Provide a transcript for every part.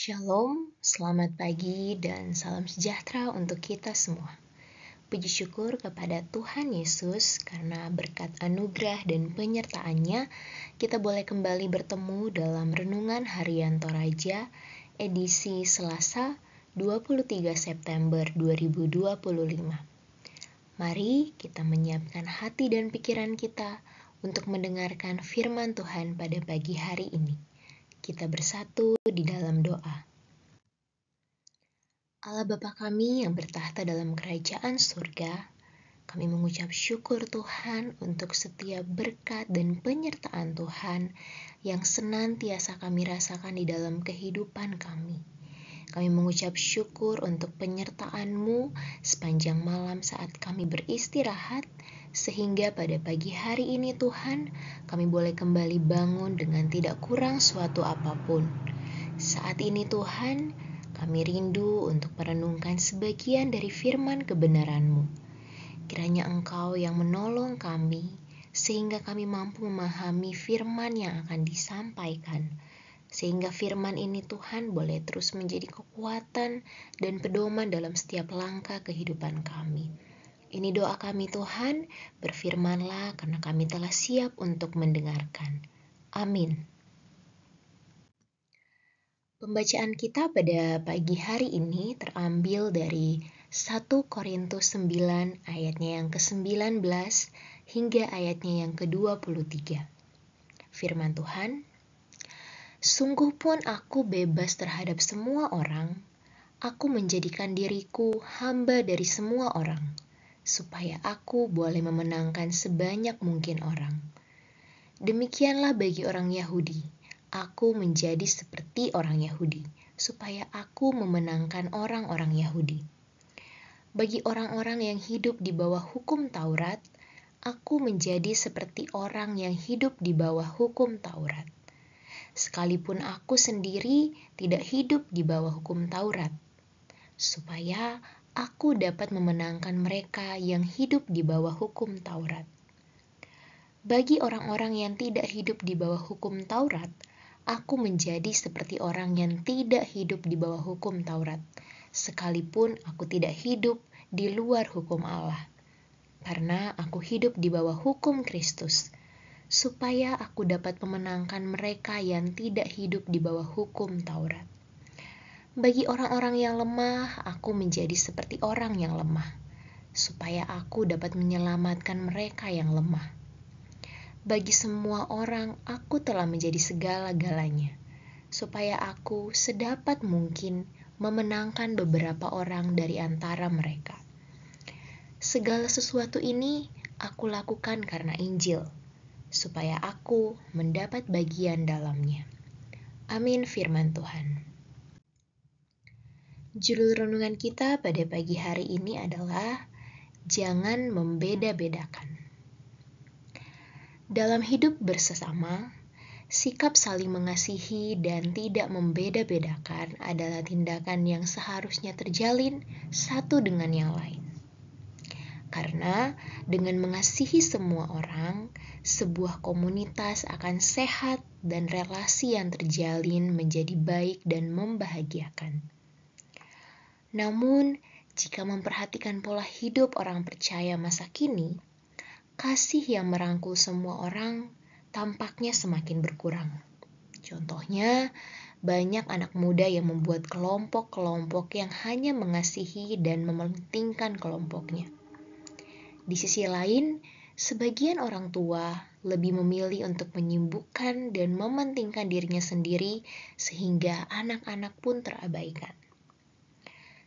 Shalom, selamat pagi dan salam sejahtera untuk kita semua. Puji syukur kepada Tuhan Yesus karena berkat anugerah dan penyertaan-Nya, kita boleh kembali bertemu dalam Renungan Harian Toraja, edisi Selasa 23 September 2025. Mari kita menyiapkan hati dan pikiran kita untuk mendengarkan firman Tuhan pada pagi hari ini. Kita bersatu di dalam doa. Allah Bapa kami yang bertahta dalam kerajaan surga, kami mengucap syukur Tuhan untuk setiap berkat dan penyertaan Tuhan yang senantiasa kami rasakan di dalam kehidupan kami. Kami mengucap syukur untuk penyertaan-Mu sepanjang malam saat kami beristirahat, sehingga pada pagi hari ini Tuhan, kami boleh kembali bangun dengan tidak kurang suatu apapun. Saat ini Tuhan, kami rindu untuk merenungkan sebagian dari firman kebenaran-Mu. Kiranya Engkau yang menolong kami, sehingga kami mampu memahami firman yang akan disampaikan. Sehingga firman ini Tuhan boleh terus menjadi kekuatan dan pedoman dalam setiap langkah kehidupan kami. Ini doa kami Tuhan, berfirman-Lah karena kami telah siap untuk mendengarkan. Amin. Pembacaan kita pada pagi hari ini terambil dari 1 Korintus 9 ayatnya yang ke-19 hingga ayatnya yang ke-23. Firman Tuhan, "Sungguh pun aku bebas terhadap semua orang, aku menjadikan diriku hamba dari semua orang, supaya aku boleh memenangkan sebanyak mungkin orang. Demikianlah bagi orang Yahudi. Aku menjadi seperti orang Yahudi, supaya aku memenangkan orang-orang Yahudi. Bagi orang-orang yang hidup di bawah hukum Taurat, aku menjadi seperti orang yang hidup di bawah hukum Taurat. Sekalipun aku sendiri tidak hidup di bawah hukum Taurat, supaya aku dapat memenangkan mereka yang hidup di bawah hukum Taurat. Bagi orang-orang yang tidak hidup di bawah hukum Taurat, aku menjadi seperti orang yang tidak hidup di bawah hukum Taurat, sekalipun aku tidak hidup di luar hukum Allah, karena aku hidup di bawah hukum Kristus, supaya aku dapat memenangkan mereka yang tidak hidup di bawah hukum Taurat. Bagi orang-orang yang lemah, aku menjadi seperti orang yang lemah, supaya aku dapat menyelamatkan mereka yang lemah. Bagi semua orang, aku telah menjadi segala-galanya, supaya aku sedapat mungkin memenangkan beberapa orang dari antara mereka. Segala sesuatu ini aku lakukan karena Injil, supaya aku mendapat bagian dalamnya." Amin firman Tuhan. Judul renungan kita pada pagi hari ini adalah Jangan Membeda-bedakan. Dalam hidup bersesama, sikap saling mengasihi dan tidak membeda-bedakan adalah tindakan yang seharusnya terjalin satu dengan yang lain. Karena dengan mengasihi semua orang, sebuah komunitas akan sehat dan relasi yang terjalin menjadi baik dan membahagiakan. Namun, jika memperhatikan pola hidup orang percaya masa kini, kasih yang merangkul semua orang tampaknya semakin berkurang. Contohnya, banyak anak muda yang membuat kelompok-kelompok yang hanya mengasihi dan mementingkan kelompoknya. Di sisi lain, sebagian orang tua lebih memilih untuk menyibukkan dan mementingkan dirinya sendiri sehingga anak-anak pun terabaikan.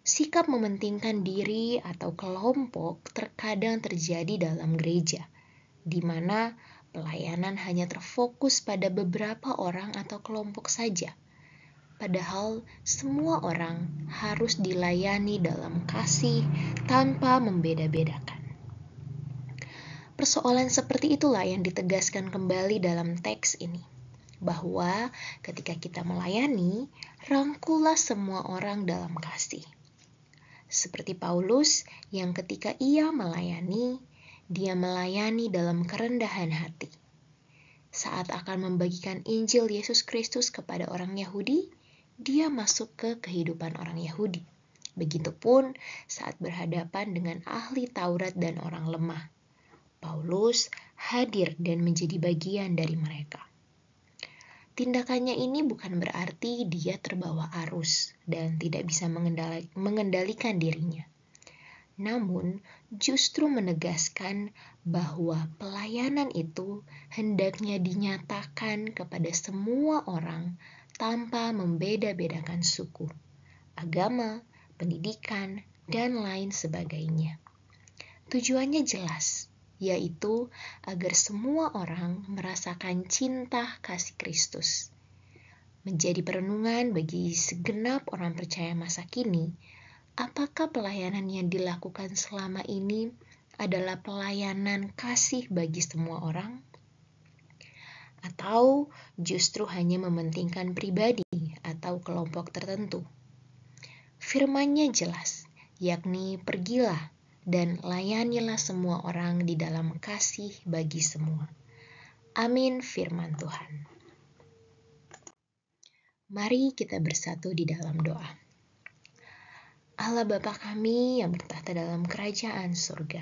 Sikap mementingkan diri atau kelompok terkadang terjadi dalam gereja, di mana pelayanan hanya terfokus pada beberapa orang atau kelompok saja. Padahal semua orang harus dilayani dalam kasih tanpa membeda-bedakan. Persoalan seperti itulah yang ditegaskan kembali dalam teks ini, bahwa ketika kita melayani, rangkullah semua orang dalam kasih. Seperti Paulus yang ketika ia melayani, dia melayani dalam kerendahan hati. Saat akan membagikan Injil Yesus Kristus kepada orang Yahudi, dia masuk ke kehidupan orang Yahudi. Begitupun saat berhadapan dengan ahli Taurat dan orang lemah. Paulus hadir dan menjadi bagian dari mereka. Tindakannya ini bukan berarti dia terbawa arus dan tidak bisa mengendalikan dirinya. Namun, justru menegaskan bahwa pelayanan itu hendaknya dinyatakan kepada semua orang tanpa membeda-bedakan suku, agama, pendidikan, dan lain sebagainya. Tujuannya jelas, yaitu agar semua orang merasakan cinta kasih Kristus. Menjadi perenungan bagi segenap orang percaya masa kini, apakah pelayanan yang dilakukan selama ini adalah pelayanan kasih bagi semua orang? Atau justru hanya mementingkan pribadi atau kelompok tertentu? Firman-Nya jelas, yakni pergilah dan layanilah semua orang di dalam kasih bagi semua. Amin firman Tuhan. Mari kita bersatu di dalam doa. Allah Bapa kami yang bertahta dalam kerajaan surga,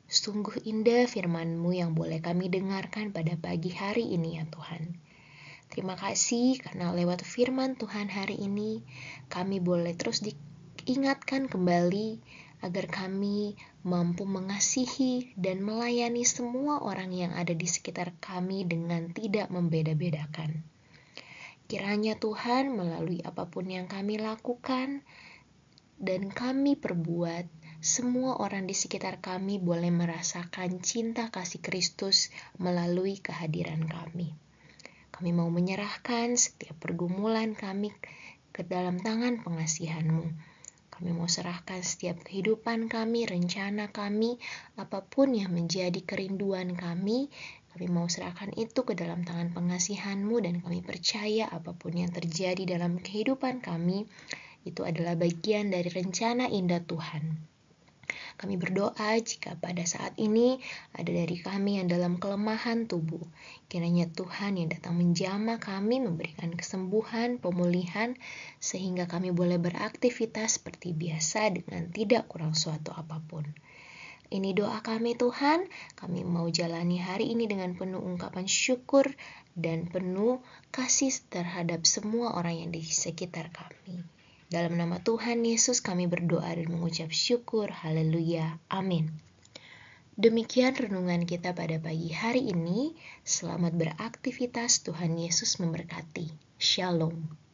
sungguh indah firman-Mu yang boleh kami dengarkan pada pagi hari ini ya Tuhan. Terima kasih karena lewat firman Tuhan hari ini, kami boleh terus diingatkan kembali agar kami mampu mengasihi dan melayani semua orang yang ada di sekitar kami dengan tidak membeda-bedakan. Kiranya Tuhan melalui apapun yang kami lakukan dan kami perbuat, semua orang di sekitar kami boleh merasakan cinta kasih Kristus melalui kehadiran kami. Kami mau menyerahkan setiap pergumulan kami ke dalam tangan pengasihan-Mu. Kami mau serahkan setiap kehidupan kami, rencana kami, apapun yang menjadi kerinduan kami mau serahkan itu ke dalam tangan pengasihan-Mu dan kami percaya apapun yang terjadi dalam kehidupan kami, itu adalah bagian dari rencana indah Tuhan. Kami berdoa jika pada saat ini ada dari kami yang dalam kelemahan tubuh, kiranya Tuhan yang datang menjamah kami, memberikan kesembuhan, pemulihan, sehingga kami boleh beraktivitas seperti biasa dengan tidak kurang suatu apapun. Ini doa kami Tuhan, kami mau jalani hari ini dengan penuh ungkapan syukur dan penuh kasih terhadap semua orang yang di sekitar kami. Dalam nama Tuhan Yesus kami berdoa dan mengucap syukur. Haleluya. Amin. Demikian renungan kita pada pagi hari ini. Selamat beraktivitas. Tuhan Yesus memberkati. Shalom.